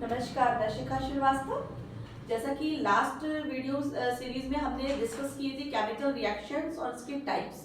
नमस्कार, मैं शिखा श्रीवास्तव। जैसा कि लास्ट वीडियो सीरीज में हमने डिस्कस किए थे केमिकल रिएक्शंस और उसके टाइप्स।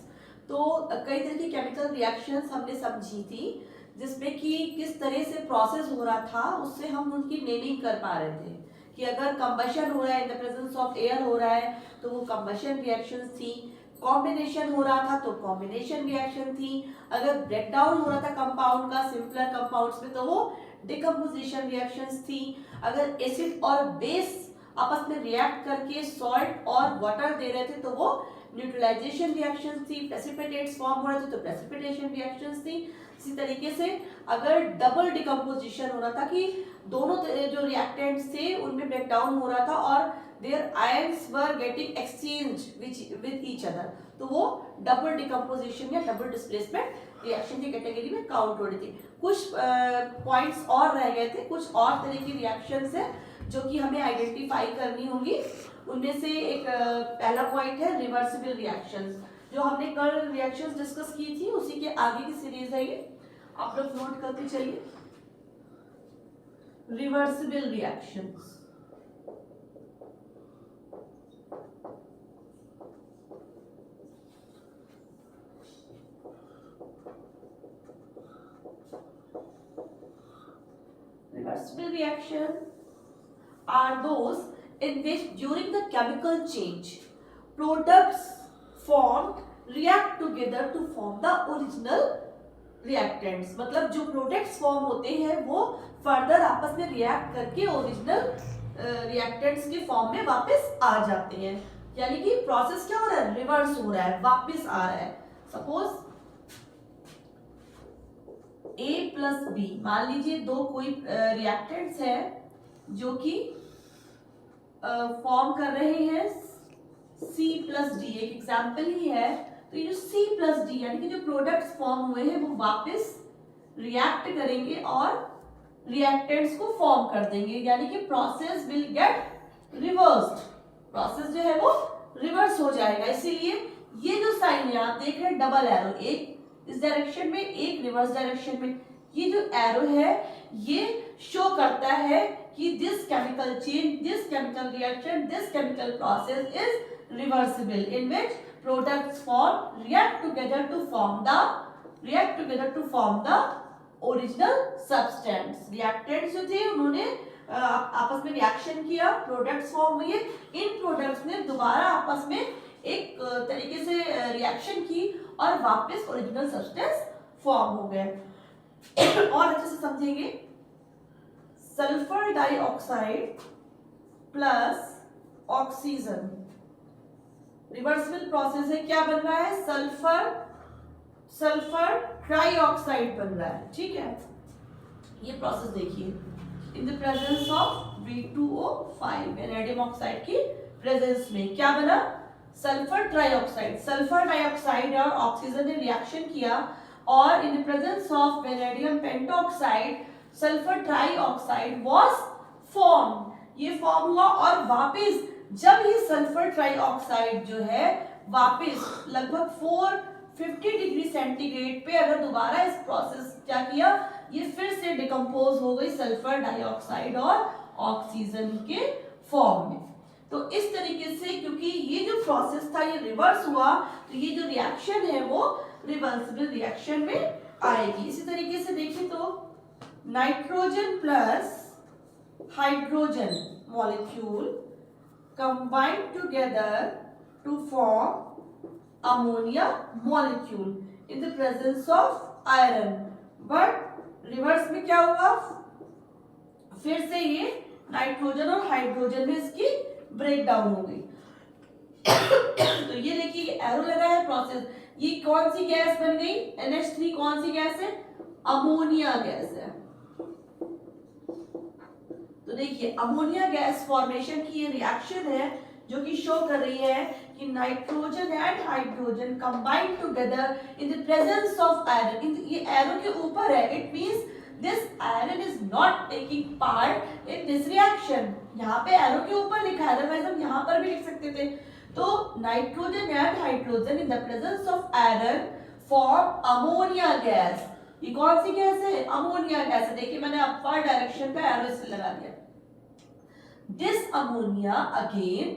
तो कई तरह की केमिकल रिएक्शंस हमने समझी थी, जिसमें कि किस तरह से प्रोसेस हो रहा था, उससे हम उनकी नेमिंग कर पा रहे थे कि अगर कंबशन हो रहा है इन द प्रेजेंस ऑफ एयर हो रहा है तो वो कंबशन रिएक्शंस थी, कॉम्बिनेशन हो रहा था तो कॉम्बिनेशन रिएक्शन थी, अगर ब्रेकडाउन हो रहा था कंपाउंड का सिंपलर कंपाउंड्स में तो वो डिकम्पोजिशन रिएक्शंस थी, अगर एसिड और बेस आपस में रिएक्ट करके सॉल्ट और वाटर दे रहे थे तो वो न्यूट्रलाइजेशन रिएक्शंस थी, प्रेसिपिटेट्स फॉर्म हो रहे थे तो प्रेसिपिटेशन रिएक्शंस थी। इसी तरीके से अगर डबल डिकम्पोजिशन हो रहा था कि दोनों जो रिएक्टेंट्स थे उनमें ब्रेकडाउन हो रहा था और there ions were getting exchange with each other, तो वो डबल डिकम्पोजिशन या डबल डिस्प्लेसमेंट रिएक्शन की कैटेगरी में काउंट हो रही थी। कुछ पॉइंट्स और रह गए थे, कुछ और तरह की रिएक्शंस है जो कि हमें आइडेंटिफाई करनी होगी। उनमें से एक पहला पॉइंट है रिवर्सिबल रिएक्शंस, जो हमने कल रिएक्शंस डिस्कस की थी उसी के आगे की सीरीज है ये, आप लोग नोट करते चलिए। Reversible reactions, reversible reaction are those in which during the chemical change products formed react together to form the original reactants। मतलब जो प्रोडक्ट्स फॉर्म होते हैं वो फर्दर आपस में रिएक्ट करके ओरिजिनल रिएक्टेंट्स के फॉर्म में वापस आ जाते हैं, यानी कि प्रोसेस क्या हो रहा है, रिवर्स हो रहा है, वापस आ रहा है। सपोज A प्लस बी, मान लीजिए दो कोई रिएक्टेंट्स है जो कि फॉर्म कर रहे हैं C प्लस डी, एक एग्जाम्पल ही है। तो ये जो C प्लस डी यानी कि जो प्रोडक्ट्स फॉर्म हुए हैं वो वापस रिएक्ट करेंगे और रिएक्टेंट्स को फॉर्म कर देंगे, यानी कि process will get reversed, process जो है वो रिवर्स हो जाएगा। इसीलिए ये जो साइन है आप देख रहे हैं डबल एरो, एक इस डायरेक्शन में एक रिवर्स डायरेक्शन में, ये जो एरो है ये शो करता है कि this chemical change, this chemical reaction, this chemical process is reversible in which products form react together to form the original substance. Reactants जो थे उन्होंने आपस में रिएक्शन किया, प्रोडक्ट्स फॉर्म हुए, इन प्रोडक्ट्स ने दोबारा आपस में एक तरीके से रिएक्शन की और वापस ओरिजिनल सब्सटेंस फॉर्म हो गए। और अच्छे से समझेंगे, sulphur dioxide plus oxygen reversible process है। क्या बन रहा है, सल्फर ट्राइऑक्साइड बन रहा है, ठीक है। ये प्रोसेस देखिए, इन the presence of V2O5 vanadium oxide की प्रेजेंस में क्या बना, सल्फर ट्राइऑक्साइड। सल्फर डाइऑक्साइड और ऑक्सीजन ने रिएक्शन किया और इन the presence of vanadium pentoxide sulphur trioxide was form. ये फॉर्म हुआ और वापस जब ये सल्फर ट्राइऑक्साइड जो है वापस लगभग 450 डिग्री सेंटीग्रेड पे अगर दोबारा इस प्रोसेस क्या किया, ये फिर से डिकम्पोज हो गई सल्फर डाइऑक्साइड और ऑक्सीजन के फॉर्म में। तो इस तरीके से क्योंकि ये जो प्रोसेस था ये रिवर्स हुआ तो ये जो रिएक्शन है वो रिवर्सिबल रिएक्शन में आएगी। इसी तरीके से देखिए तो nitrogen plus hydrogen molecule combine together to form ammonia molecule in the presence of iron, but reverse में क्या हुआ, फिर से ये नाइट्रोजन और हाइड्रोजन में इसकी ब्रेक डाउन हो गई। तो ये देखिए एरो लगा है प्रोसेस, ये कौन सी गैस बन गई, NH3 कौन सी गैस है, अमोनिया गैस है। तो देखिए अमोनिया गैस फॉर्मेशन की ये रिएक्शन है जो कि शो कर रही है कि nitrogen and hydrogen combine together in the presence of iron. ये एरो के ऊपर है, it means this iron is not taking part in this reaction। यहाँ पे एरो के ऊपर लिखा है, अदरवाइज हम यहाँ पर भी लिख सकते थे। तो nitrogen and hydrogen in the presence of iron form ammonia gas. ये कौन सी गैस है? अमोनिया गैस है। देखिए मैंने अपर डायरेक्शन पे एरो इसलिए लगा दिया। This ammonia again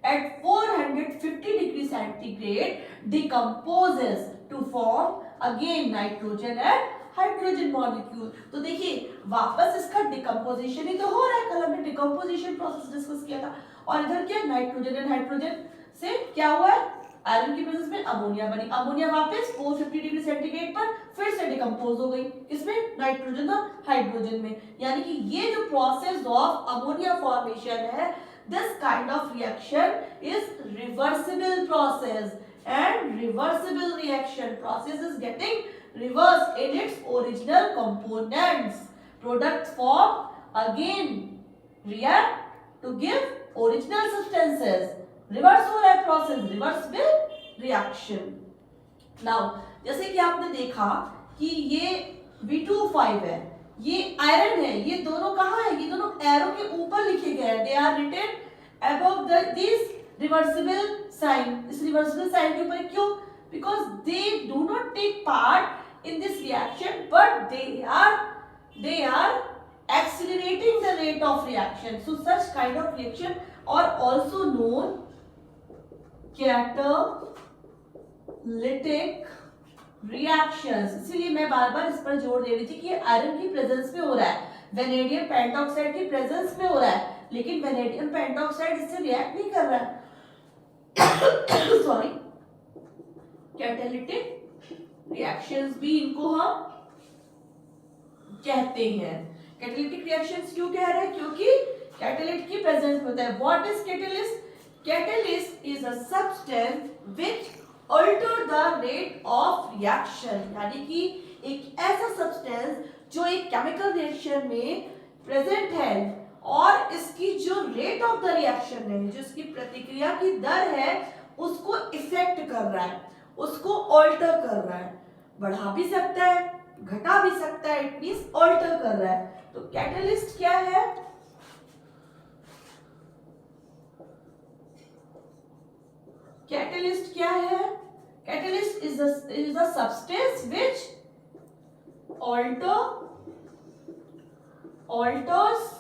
at 450 degree centigrade decomposes to form again nitrogen and hydrogen molecule. तो देखिए वापस इसका डिकम्पोजिशन ही तो हो रहा है, कल हमने डिकम्पोजिशन प्रोसेस डिस्कस किया था। और इधर क्या नाइट्रोजन एंड हाइड्रोजन से क्या हुआ है, आयरन की प्रेजेंस में अमोनिया बनी। अमोनिया वापस 450 डिग्री सेंटीग्रेड पर फिर से डिकम्पोज हो गई, किसमें? नाइट्रोजन और हाइड्रोजन में। यानी कि ये जो प्रोसेस ऑफ अमोनिया फॉर्मेशन है, this kind of reaction is reversible process, and reversible reaction process is getting reverse in its original components. Products form again react to give original substances. Reverse हो रहा है process, reversible reaction. Now जैसे कि आपने देखा कि ये V2O5 है, ये आयरन है, ये दोनों कहाँ है? ये दोनों एरो के ऊपर लिखे गए हैं। They are written above this reversible sign. इस reversible sign के ऊपर क्यों? Because they do not take part in this reaction, but they are accelerating the rate of reaction. So such kind of reaction are also known catalytic reactions. इसलिए मैं बार बार इस पर जोर दे रही थी कि ये आयरन की प्रेजेंस में हो रहा है, वेनेडियम पेंटॉक्साइड की प्रेजेंस में हो रहा है, लेकिन वेनेडियम पेंटॉक्साइड इससे रिएक्ट नहीं कर रहा है। सॉरी, कैटालिटिक रिएक्शंस भी इनको हम कहते हैं। कैटालिटिक रिएक्शंस क्यों कह रहे हैं? क्योंकि कैटालिस्ट की प्रेजेंस में होता है। What is catalyst? Catalyst is a substance which alter the rate of reaction, यानी कि एक ऐसा सब्सटेंस जो एक केमिकल रिएक्शन में प्रेजेंट है और इसकी जो रेट ऑफ द रिएक्शन है, जो इसकी प्रतिक्रिया की दर है, उसको इफेक्ट कर रहा है, उसको ऑल्टर कर रहा है। बढ़ा भी सकता है, घटा भी सकता है, इट मींस ऑल्टर कर रहा है। तो कैटलिस्ट क्या है? कैटलिस्ट क्या है? Catalyst is a substance which alters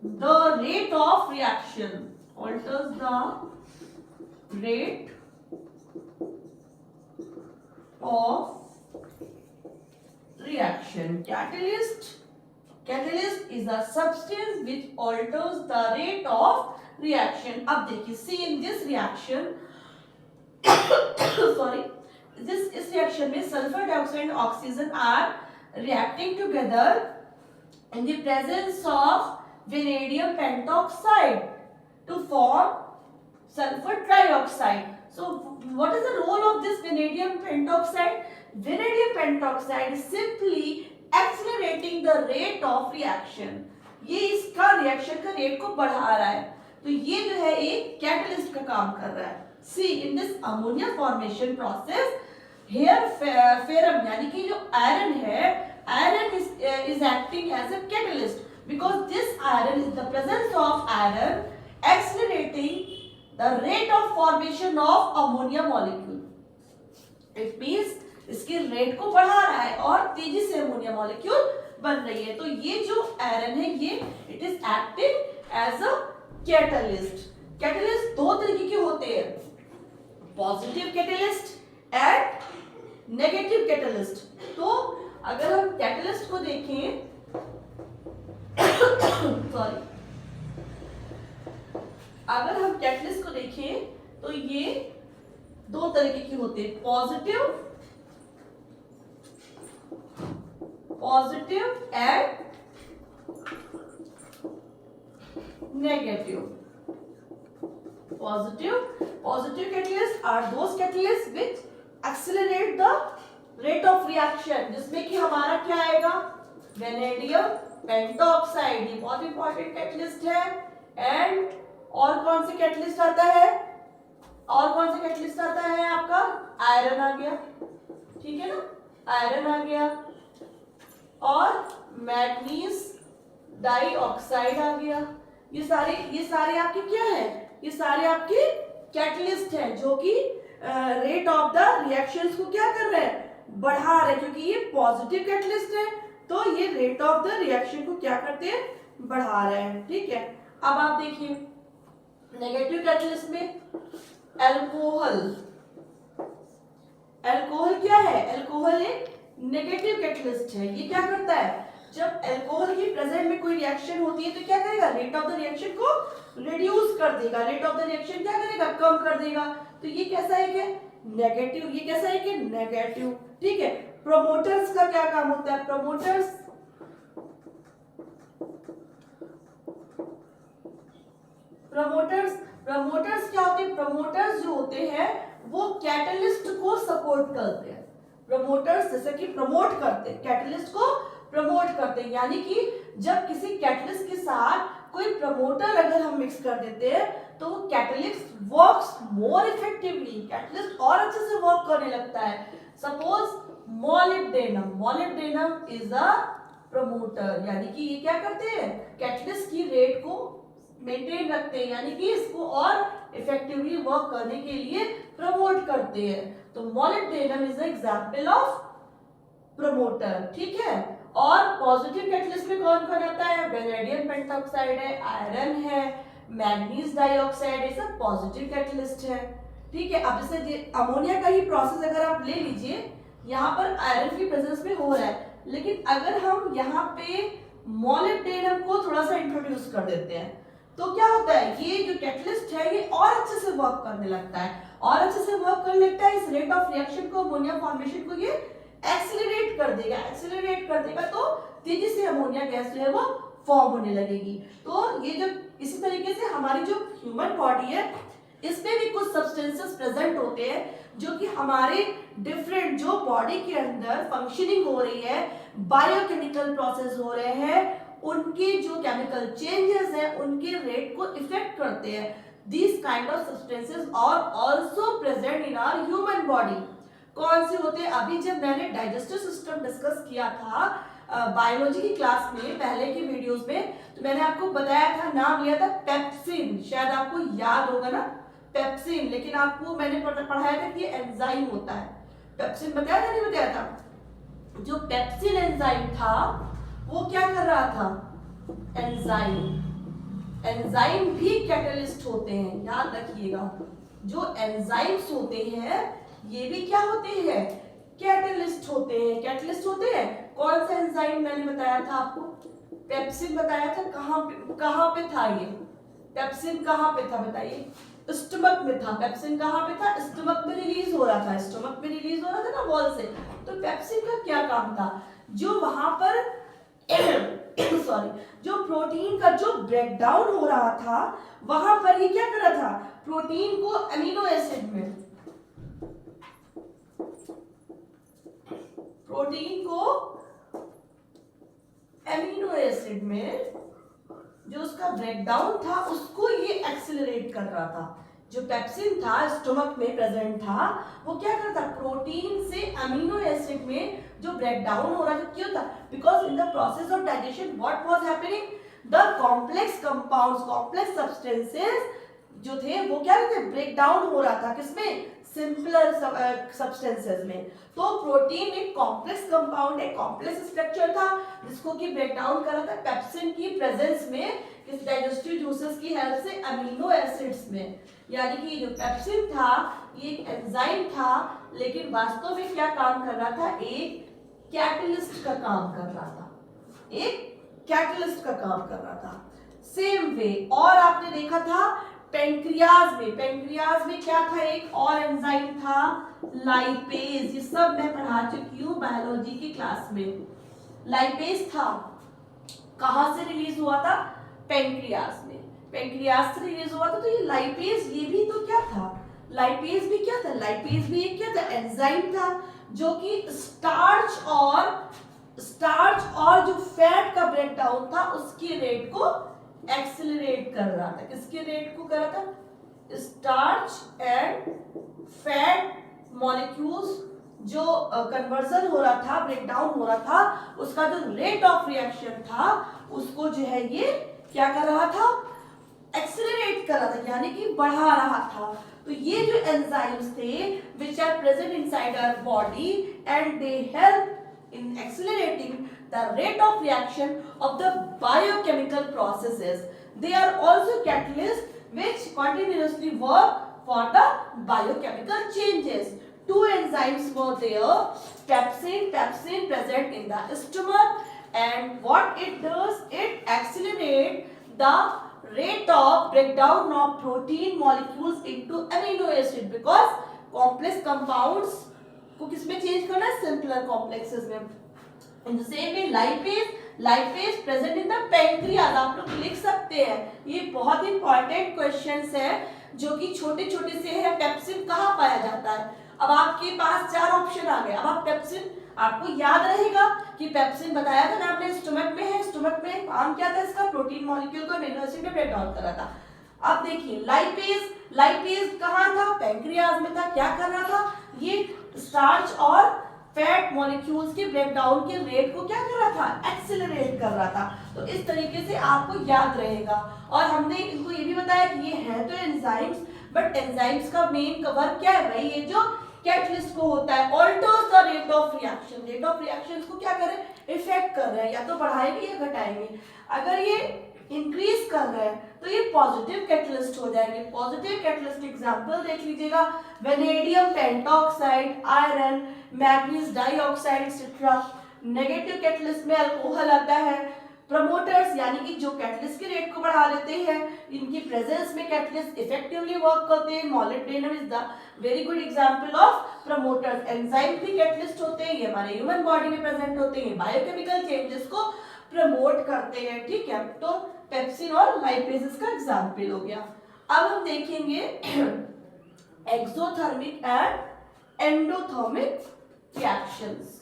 the rate of reaction, alters the rate of reaction. Catalyst is a substance which alters the rate of reaction. अब देखिए, see in this reaction sorry, this reaction में sulfur dioxide and oxygen are reacting together in the presence of vanadium pentoxide to form sulfur trioxide. So what is the role of this vanadium pentoxide? Vanadium pentoxide is simply accelerating the rate of reaction. ये इसका reaction का rate को बढ़ा रहा है, तो ये जो है एक कैटलिस्ट का काम कर रहा है। See in this ammonia formation process, here ferrum यानी कि जो आयरन है, iron is acting as a catalyst because this iron is the presence of iron accelerating the rate of formation of ammonia molecule. It means इसके rate को बढ़ा रहा है और तेजी से अमोनिया मॉलिक्यूल बन रही है। तो ये जो आयरन है, ये it is acting as a catalyst. Catalyst दो तरीके के होते हैं, positive catalyst and negative catalyst. तो अगर हम कैटलिस्ट को देखें सॉरी अगर हम कैटलिस्ट को देखें तो ये दो तरीके की होते हैं, positive and negative. Positive catalysts are those catalysts which accelerate the rate of reaction, जिसमें कि हमारा क्या आएगा? वेनेडियम पेंटॉक्साइड, ये बहुत इंपॉर्टेंट कैटलिस्ट है। एंड और कौन से कैटलिस्ट आता है? और कौन सा कैटलिस्ट आता है आपका? आयरन आ गया, ठीक है ना, आयरन आ गया, और मैग्नीज डाइऑक्साइड आ गया। ये सारे आपके क्या है? ये सारे आपके कैटलिस्ट हैं जो कि रेट ऑफ द रिएक्शंस को क्या कर रहे हैं? बढ़ा रहे, क्योंकि ये पॉजिटिव कैटलिस्ट है तो ये रेट ऑफ द रिएक्शन को क्या करते हैं, बढ़ा रहे हैं। ठीक है, अब आप देखिए नेगेटिव कैटलिस्ट में अल्कोहल, अल्कोहल क्या है, अल्कोहल एक नेगेटिव कैटलिस्ट है। ये क्या करता है, जब अल्कोहल की प्रेजेंट में कोई रिएक्शन होती है तो क्या करेगा, रेट ऑफ द रिएक्शन को रिड्यूस कर देगा, रेट ऑफ द रिएक्शन क्या करेगा, कम कर देगा। तो ये कैसा है कि नेगेटिव, ये कैसा है कि नेगेटिव। ठीक है, प्रोमोटर्स का क्या काम होता है, प्रोमोटर्स प्रमोटर्स क्या होते हैं, प्रमोटर्स जो होते हैं वो कैटलिस्ट को सपोर्ट करते हैं। प्रमोटर्स जैसे कि प्रमोट करते हैं, कैटलिस्ट को प्रमोट करते हैं, यानी कि जब किसी कैटलिस्ट के साथ कोई प्रमोटर अगर हम मिक्स कर देते हैं तो catalyst works more effectively, catalyst और अच्छे से वर्क करने लगता है। Suppose molybdenum, molybdenum is a promoter, यानी कि ये क्या करते हैं, कैटलिस्ट की रेट को मेंटेन रखते हैं, यानी कि इसको और इफेक्टिवली वर्क करने के लिए प्रमोट करते हैं। तो molybdenum is an example of promoter. ठीक है, और पॉजिटिव कैटलिस्ट में कौन कौन आता है, वेनेडियम पेंटॉक्साइड है, आयरन है, मैग्नीज डाइऑक्साइड, ये सब पॉजिटिव कैटलिस्ट है। ठीक है, अब जैसे अमोनिया का ही प्रोसेस अगर आप ले लीजिए, यहाँ पर आयरन की प्रेजेंस में हो रहा है, लेकिन अगर हम यहाँ पे मॉलिब्डेनम को थोड़ा सा इंट्रोड्यूस कर देते हैं तो क्या होता है, ये जो कैटलिस्ट है ये और अच्छे से वर्क करने लगता है, और अच्छे से वर्क करने लगता है। इस रेट ऑफ रिएक्शन को, अमोनिया फॉर्मेशन को ये एक्सीलरेट कर देगा, एक्सीलरेट कर देगा, तो तेजी से अमोनिया गैस जो है वो फॉर्म होने लगेगी। तो ये जो इसी तरीके से हमारी जो ह्यूमन बॉडी है इसमें भी कुछ सब्सटेंसेस प्रेजेंट होते हैं जो कि हमारे डिफरेंट जो बॉडी के अंदर फंक्शनिंग हो रही है, बायोकेमिकल प्रोसेस हो रहे हैं, उनके जो केमिकल चेंजेस हैं उनके रेट को इफेक्ट करते हैं। These kind of substances are also present in our human body. कौन से होते हैं, अभी जब मैंने डाइजेस्टिव सिस्टम डिस्कस किया था बायोलॉजी की क्लास में, पहले की वीडियोस में, तो मैंने आपको बताया था, नाम लिया था पेप्सिन, शायद आपको याद होगा ना पेप्सिन, लेकिन आपको मैंने पढ़ाया था कि एंजाइम होता है। पेप्सिन बताया था नहीं बताया था, जो पेप्सिन एंजाइम था वो क्या कर रहा था, एंजाइम भी कैटलिस्ट होते हैं, याद रखिएगा। जो एंजाइम्स होते हैं ये भी क्या होते हैं, कैटलिस्ट होते हैं, कैटलिस्ट होते हैं। कौन सा एंजाइम मैंने बताया था आपको, पेप्सिन बताया था। कहां पे था ये पेप्सिन, कहां पे था बताइए, स्टमक में था। पेप्सिन कहां पे था, स्टमक में रिलीज हो रहा था, स्टमक में रिलीज हो रहा था ना वॉल से। तो पेप्सिन का क्या काम था, जो वहां पर सॉरी जो प्रोटीन का जो ब्रेक डाउन हो रहा था वहां पर ये क्या कर रहा था, प्रोटीन को अमीनो एसिड में, प्रोटीन को अमीनो एसिड में जो उसका ब्रेक डाउन था उसको ये एक्सेलरेट कर रहा था। जो पेप्सिन था स्टमक में प्रेजेंट था वो क्या करता, प्रोटीन से अमीनो एसिड में जो ब्रेक डाउन हो रहा था, क्यों था, because in the process of digestion what was happening, the complex compounds, complex substances जो थे वो क्या थे, ब्रेक डाउन हो रहा था, किसमें, सिंपलर सब्सटेंसेस में। तो प्रोटीन एक कॉम्प्लेक्स कंपाउंड है, कॉम्प्लेक्स स्ट्रक्चर था जिसको कि ब्रेक डाउन कर रहा था पेप्सिन की प्रेजेंस में, किस डाइजेस्टिव जूसेस की हेल्प से, अमीनो एसिड्स में। यानी कि जो पेप्सिन था ये एक एंजाइम था, लेकिन वास्तव में क्या काम कर रहा था, एक कैटलिस्ट का काम कर रहा था, एक कैटलिस्ट का काम कर रहा था। सेम वे और आपने देखा था पेंक्रियाज में, पेंक्रियाज में क्या था, एक और एंजाइम था लाइपेज। ये सब मैं पढ़ा चुकी हूँ बायोलॉजी की क्लास में। लाइपेज था, कहां से रिलीज हुआ था, पेंक्रियाज में, पेंक्रियाज से रिलीज हुआ था। तो ये लाइपेज ये भी तो क्या था, लाइपेज भी क्या था, लाइपेज भी एक क्या था, एंजाइम था जो कि स्टार्च और जो फैट का ब्रेक डाउन था उसकी रेट को एक्सेलरेट कर रहा था। किसके रेट को कर रहा था, स्टार्च एंड फैट मॉलिक्यूल्स जो कन्वर्जन हो रहा था, ब्रेक डाउन हो रहा था, उसका जो रेट ऑफ रिएक्शन था उसको जो है ये क्या कर रहा था, एक्सेलरेट कर रहा था, यानी कि बढ़ा रहा था। तो ये जो एंजाइम्स थे which are present inside our body and they help in accelerating the rate of reaction of the biochemical processes. They are also catalyst which continuously work for the biochemical changes. Two enzymes were there, pepsin present in the stomach, and what it does, it accelerates the rate of breakdown of protein molecules into amino acid, because complex compounds को किसमें change करना है, simpler complexes में। In the same way lipase present in the pancreas, आप लोग लिख सकते हैं, ये बहुत इंपॉर्टेंट क्वेश्चंस है जो कि छोटे छोटे से है। पेप्सिन कहाँ पाया जाता है? अब आपके पास 4 ऑप्शन आ गए। अब आप पेप्सिन, आपको याद रहेगा कि पेप्सिन बताया था ना आपने, स्टमक में है। स्टमक में काम क्या था इसका, प्रोटीन मॉलिक्यूल को अमीनो एसिड में ब्रेक डाउन कर रहा था। अब देखिए लाइपेज कहाँ था, पैंक्रियाज में था। क्या कर रहा था, ये स्टार्च और फैट मॉलिक्यूल्स के ब्रेक डाउन के रेट को क्या कर रहा था, एक्सेलरेट कर रहा था। तो इस तरीके से आपको याद रहेगा। और हमने इनको ये भी बताया कि ये है तो एंजाइम्स, बट एंजाइम्स का मेन कवर क्या है भाई, ये जो कैटलिस्ट को होता है, alters the rate of reaction. Rate of reaction को क्या करे, इफेक्ट कर रहे हैं, या तो बढ़ाएंगे या घटाएंगे। अगर ये इंक्रीज कर रहे हैं तो ये पॉजिटिव कैटलिस्ट हो जाएंगे। पॉजिटिव कैटलिस्ट एग्जांपल देख लीजिएगा, vanadium pentoxide, iron, manganese dioxide etcetera. Negative catalyst में अल्कोहल आता है। प्रमोटर्स यानी कि जो कैटलिस्ट के रेट को बढ़ा देते हैं, इनकी प्रेजेंस में कैटलिस्ट इफेक्टिवली वर्क करते हैं। Molybdenum is the very good example of promoters. Enzyme भी कैटलिस्ट होते हैं, ये हमारे ह्यूमन बॉडी में प्रेजेंट होते हैं, बायोकेमिकल चेंजेस को प्रमोट करते हैं। ठीक है, तो पेप्सिन और लाइपेज का एग्जांपल हो गया। अब हम देखेंगे exothermic and endothermic reactions.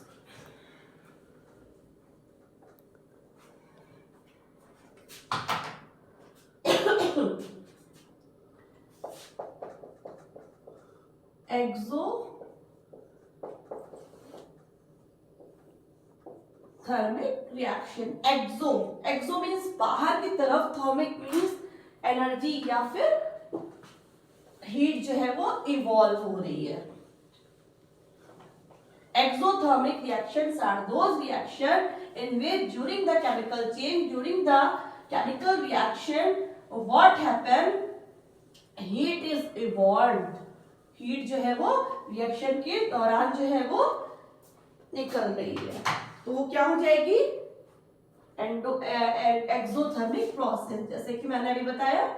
Exothermic reaction. Exo means बाहर की तरफ, थर्मिक मीन्स एनर्जी या फिर हीट जो है वो इवॉल्व हो रही है। Exothermic reactions are those reactions in which during the chemical change, during the chemical reaction, what happen? Heat is evolved. Heat जो है वो रिएक्शन के दौरान जो है वो निकल रही है, तो वो क्या हो जाएगी, एक्सोथर्मिक प्रोसेस। जैसे कि मैंने अभी बताया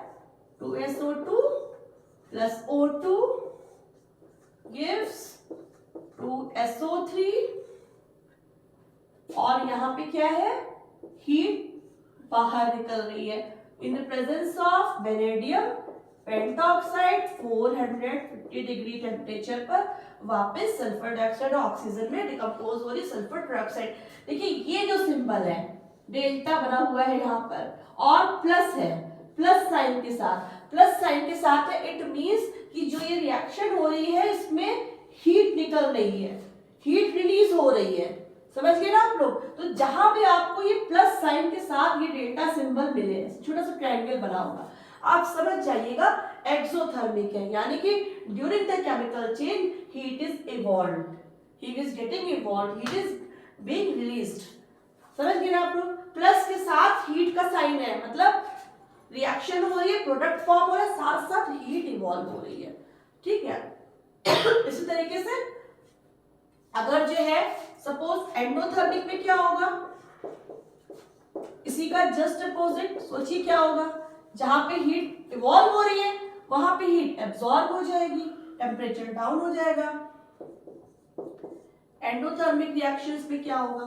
2SO2 plus O2 gives 2SO3, और यहाँ पे क्या है, हीट बाहर निकल रही है। इन the presence of vanadium pentoxide 450 degree temperature पर वापस सल्फर डाइऑक्साइड ऑक्सीजन में डिकम्पोज हो रही सल्फर डाइऑक्साइड। देखिए ये जो सिंबल है डेल्टा बना हुआ है यहाँ पर, और प्लस है, प्लस साइन के साथ, प्लस साइन के साथ है। इट मींस कि जो ये रिएक्शन हो रही है इसमें हीट निकल रही है, हीट रिलीज हो रही है। समझ गए ना आप लोग? तो जहां भी आपको ये प्लस साइन के साथ ये डेल्टा सिंबल मिले, छोटा सा ट्रायंगल बना होगा, आप समझ जाइएगा एक्सोथर्मिक है। यानी कि during the chemical change heat is evolved, heat is getting evolved, heat is being released. समझ गए ना आप लोग? प्लस के साथ हीट का साइन है, मतलब रिएक्शन हो रही है, प्रोडक्ट फॉर्म हो रहा है, साथ साथ हीट इवॉल्व हो रही है। ठीक है, इसी तरीके से अगर जो है सपोज एंडोथर्मिक में क्या होगा, इसी का जस्ट अपोजिट सोचिए क्या होगा, जहां पे हीट इवॉल्व हो रही है वहां पे हीट एब्जॉर्ब हो जाएगी, टेम्परेचर डाउन हो जाएगा। एंडोथर्मिक रिएक्शंस में क्या होगा,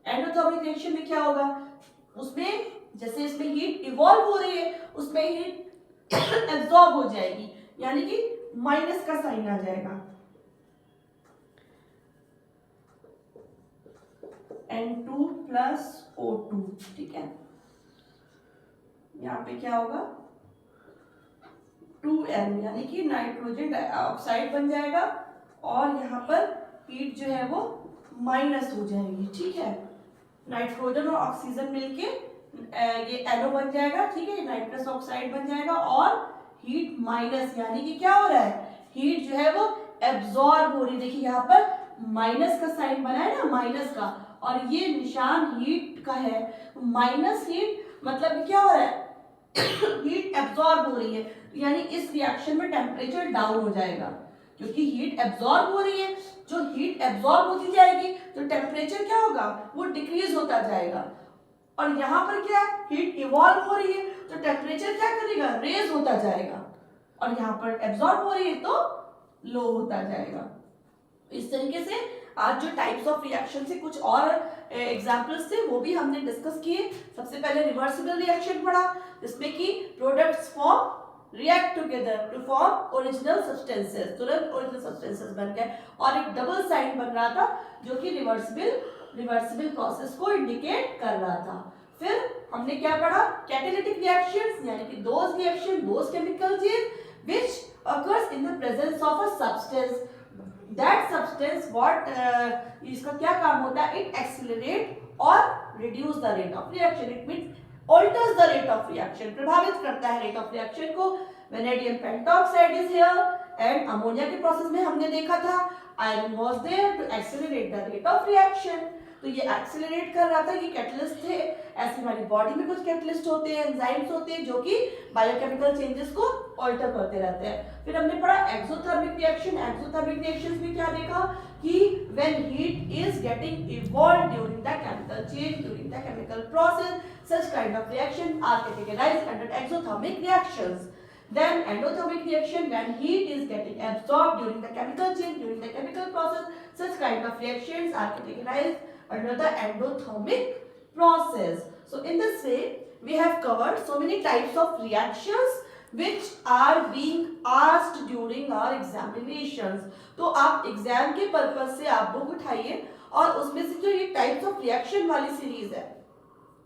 एंडोथर्मिक रिएक्शन में क्या होगा, उसमें जैसे इसमें हीट इवॉल्व हो रही है उसमें हीट एब्जॉर्ब हो जाएगी, यानी कि माइनस का साइन आ जाएगा। N2 प्लस O2, ठीक है, यहाँ पे क्या होगा 2N, यानी कि नाइट्रोजन डाइऑक्साइड बन जाएगा, और यहाँ पर हीट जो है वो माइनस हो जाएगी। ठीक है, नाइट्रोजन और ऑक्सीजन मिलके ये NO बन जाएगा, ठीक है, नाइट्रस ऑक्साइड बन जाएगा और हीट माइनस, यानी कि क्या हो रहा है, हीट जो है वो एब्जॉर्ब हो रही है। देखिए यहाँ पर माइनस का साइन बना है ना, माइनस का, और ये निशान हीट का है। माइनस हीट मतलब क्या हो रहा है, हीट एब्जॉर्ब हो रही है, यानी इस रिएक्शन में टेम्परेचर डाउन हो जाएगा, क्योंकि हीट एब्जॉर्ब हो रही है। जो हीट एब्जॉर्ब होती जाएगी तो टेम्परेचर क्या होगा, वो डिक्रीज होता जाएगा। और यहाँ पर क्या है, हीट इवॉल्व हो रही है तो टेम्परेचर क्या करेगा, रेज होता जाएगा, और यहाँ पर एब्जॉर्ब हो रही है तो लो होता जाएगा। इस तरीके से आज जो टाइप्स ऑफ रिएक्शन से कुछ और एग्जांपल्स थे वो भी हमने डिस्कस किए। सबसे पहले रिवर्सिबल रिएक्शन पढ़ा, जिसमें कि products form react together to form original substances, तुरंत ओरिजिनल सब्सटेंसेस बन गए, और एक डबल साइन बन रहा था जो कि रिवर्सिबल प्रोसेस को इंडिकेट कर रहा था। फिर हमने क्या पढ़ा, कैटालिटिक रिएक्शंस, यानी कि those reaction, those chemical change which occurs in the presence of a substance. That substance what इसका क्या काम होता है, it accelerate or reduce the rate of reaction. It means alters the rate of reaction, प्रभावित करता है rate of reaction को। Vanadium pentoxide is here and ammonia के प्रोसेस में हमने देखा था iron was there to accelerate the rate of reaction. तो ये एक्सेलरेट कर रहा था, ये कैटलिस्ट थे। ऐसे हमारी बॉडी में कुछ कैटलिस्ट होते हैं, एंजाइम्स होते हैं जो कि बायोकेमिकल चेंजेस को ऑल्टर करते रहते हैं। फिर हमने पढ़ा एक्सोथर्मिक रिएक्शन। एक्सोथर्मिक रिएक्शंस में क्या देखा कि when heat is getting evolve during the chemical change, during the chemical process, such kind of reaction are categorized under exothermic reactions. Then endothermic reaction, when heat is getting absorbed during the chemical change, during the chemical process, such kind of reactions are categorized under the endothermic process. So in this way we have covered so many types of reactions which are being asked during our examinations. तो आप exam के purpose से आप book उठाइए और उसमें से जो ये टाइप्स ऑफ रिएक्शन वाली सीरीज है,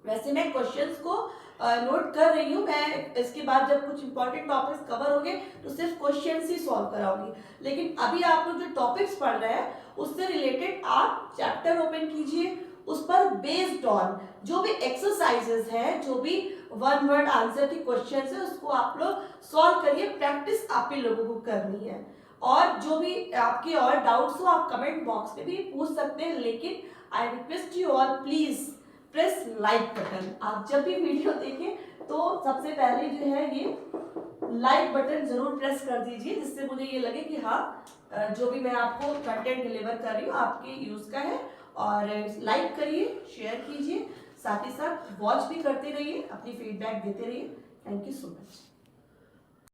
वैसे मैं क्वेश्चंस को नोट कर रही हूँ। मैं इसके बाद जब कुछ इंपॉर्टेंट टॉपिक्स कवर होंगे तो सिर्फ क्वेश्चंस ही सॉल्व कराऊंगी, लेकिन अभी आप लोग जो टॉपिक्स पढ़ रहे हैं उससे रिलेटेड आप चैप्टर ओपन कीजिए, उस पर बेस्ड ऑन जो भी एक्सरसाइजेस हैं, जो भी वन वर्ड आंसर के क्वेश्चंस है, उसको आप लोग सॉल्व करिए। प्रैक्टिस आप ही लोगों को करनी है, और जो भी आपके और डाउट्स हो आप कमेंट बॉक्स में भी पूछ सकते हैं, लेकिन I request you all please press like button. आप जब भी वीडियो देखें तो सबसे पहले जो है ये लाइक बटन जरूर प्रेस कर दीजिए, जिससे मुझे ये लगे कि हाँ जो भी मैं आपको कंटेंट डिलीवर कर रही हूँ आपके यूज का है। और लाइक करिए, शेयर कीजिए, साथ ही साथ वॉच भी करते रहिए, अपनी फीडबैक देते रहिए। Thank you so much.